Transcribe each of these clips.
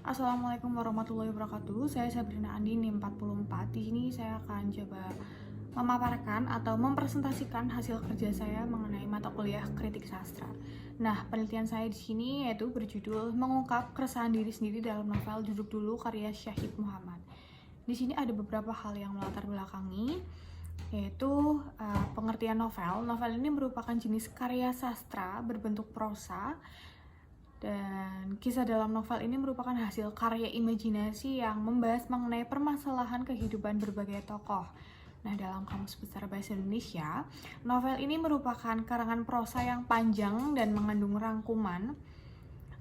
Assalamualaikum warahmatullahi wabarakatuh. Saya Sabrina Andi, NIM 44. Di sini saya akan coba memaparkan atau mempresentasikan hasil kerja saya mengenai mata kuliah Kritik Sastra. Nah, penelitian saya di sini yaitu berjudul Mengungkap Keresahan Diri Sendiri dalam Novel Duduk Dulu karya Syahid Muhammad. Di sini ada beberapa hal yang melatar belakangi, yaitu pengertian novel. Novel ini merupakan jenis karya sastra berbentuk prosa, dan kisah dalam novel ini merupakan hasil karya imajinasi yang membahas mengenai permasalahan kehidupan berbagai tokoh. Nah, dalam Kamus Besar Bahasa Indonesia, novel ini merupakan karangan prosa yang panjang dan mengandung rangkuman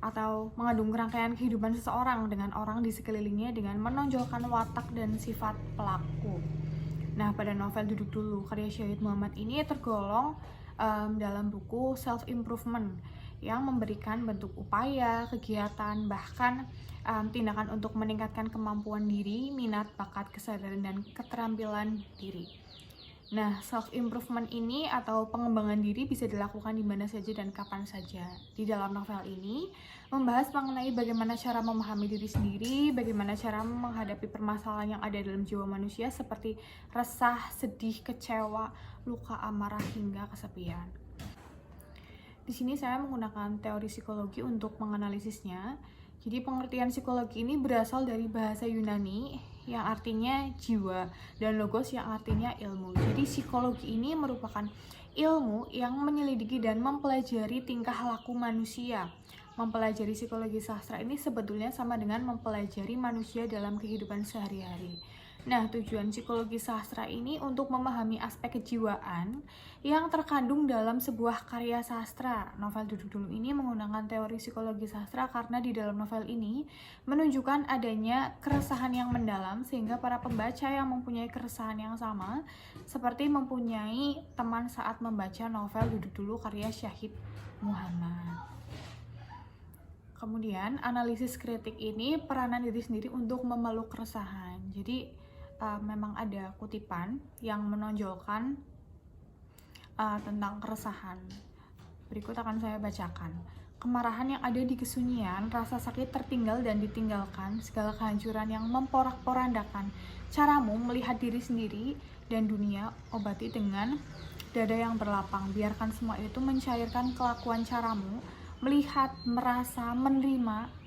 atau mengandung rangkaian kehidupan seseorang dengan orang di sekelilingnya dengan menonjolkan watak dan sifat pelaku. Nah, pada novel Duduk Dulu karya Syahid Muhammad ini tergolong dalam buku self-improvement yang memberikan bentuk upaya, kegiatan, bahkan tindakan untuk meningkatkan kemampuan diri, minat, bakat, kesadaran, dan keterampilan diri. Nah, self-improvement ini atau pengembangan diri bisa dilakukan di mana saja dan kapan saja. Di dalam novel ini membahas mengenai bagaimana cara memahami diri sendiri, bagaimana cara menghadapi permasalahan yang ada dalam jiwa manusia seperti resah, sedih, kecewa, luka, amarah, hingga kesepian. Di sini saya menggunakan teori psikologi untuk menganalisisnya. Jadi pengertian psikologi ini berasal dari bahasa Yunani yang artinya jiwa dan logos yang artinya ilmu. Jadi psikologi ini merupakan ilmu yang menyelidiki dan mempelajari tingkah laku manusia. Mempelajari psikologi sastra ini sebetulnya sama dengan mempelajari manusia dalam kehidupan sehari-hari. Nah, tujuan psikologi sastra ini untuk memahami aspek kejiwaan yang terkandung dalam sebuah karya sastra. Novel Duduk Dulu ini menggunakan teori psikologi sastra karena di dalam novel ini menunjukkan adanya keresahan yang mendalam sehingga para pembaca yang mempunyai keresahan yang sama seperti mempunyai teman saat membaca novel Duduk Dulu karya Syahid Muhammad. Kemudian, analisis kritik ini peranan diri sendiri untuk memeluk keresahan. Jadi, memang ada kutipan yang menonjolkan tentang keresahan. Berikut akan saya bacakan. Kemarahan yang ada di kesunyian, rasa sakit tertinggal dan ditinggalkan, segala kehancuran yang memporak-porandakan caramu melihat diri sendiri dan dunia, obati dengan dada yang berlapang. Biarkan semua itu mencairkan kelakuan caramu, melihat, merasa, menerima.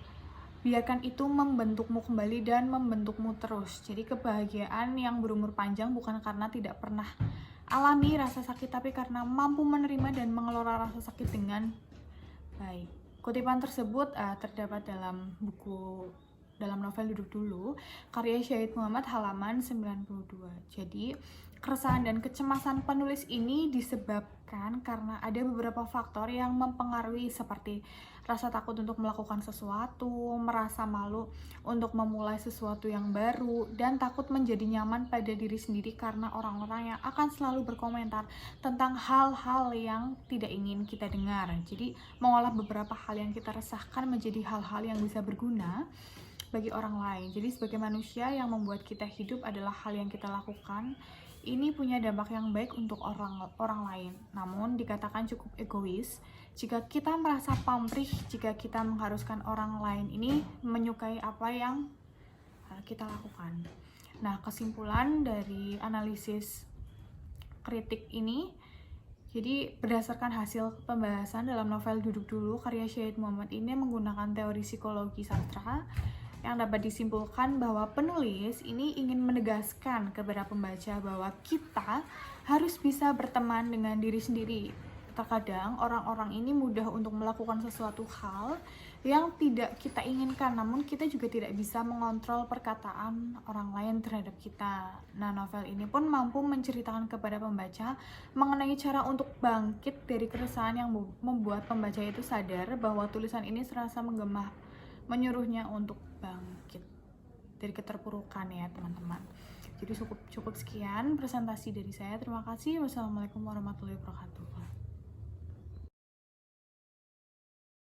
Biarkan itu membentukmu kembali dan membentukmu terus. Jadi kebahagiaan yang berumur panjang bukan karena tidak pernah alami rasa sakit, tapi karena mampu menerima dan mengelola rasa sakit dengan baik. Kutipan tersebut terdapat dalam novel Duduk Dulu karya Syahid Muhammad halaman 92. Jadi keresahan dan kecemasan penulis ini disebabkan karena ada beberapa faktor yang mempengaruhi seperti rasa takut untuk melakukan sesuatu, merasa malu untuk memulai sesuatu yang baru, dan takut menjadi nyaman pada diri sendiri karena orang-orang yang akan selalu berkomentar tentang hal-hal yang tidak ingin kita dengar. Jadi mengolah beberapa hal yang kita resahkan menjadi hal-hal yang bisa berguna bagi orang lain. Jadi sebagai manusia, yang membuat kita hidup adalah hal yang kita lakukan. Ini punya dampak yang baik untuk orang lain. Namun dikatakan cukup egois jika kita merasa pamrih, jika kita mengharuskan orang lain ini menyukai apa yang kita lakukan. Nah, kesimpulan dari analisis kritik ini, jadi berdasarkan hasil pembahasan dalam novel Duduk Dulu karya Syahid Muhammad ini menggunakan teori psikologi sastra, yang dapat disimpulkan bahwa penulis ini ingin menegaskan kepada pembaca bahwa kita harus bisa berteman dengan diri sendiri. Terkadang orang-orang ini mudah untuk melakukan sesuatu hal yang tidak kita inginkan, namun kita juga tidak bisa mengontrol perkataan orang lain terhadap kita. Nah, novel ini pun mampu menceritakan kepada pembaca mengenai cara untuk bangkit dari keresahan yang membuat pembaca itu sadar bahwa tulisan ini serasa menggema, menyuruhnya untuk bangkit dari keterpurukan ya teman-teman. Jadi cukup sekian presentasi dari saya. Terima kasih. Wassalamualaikum warahmatullahi wabarakatuh.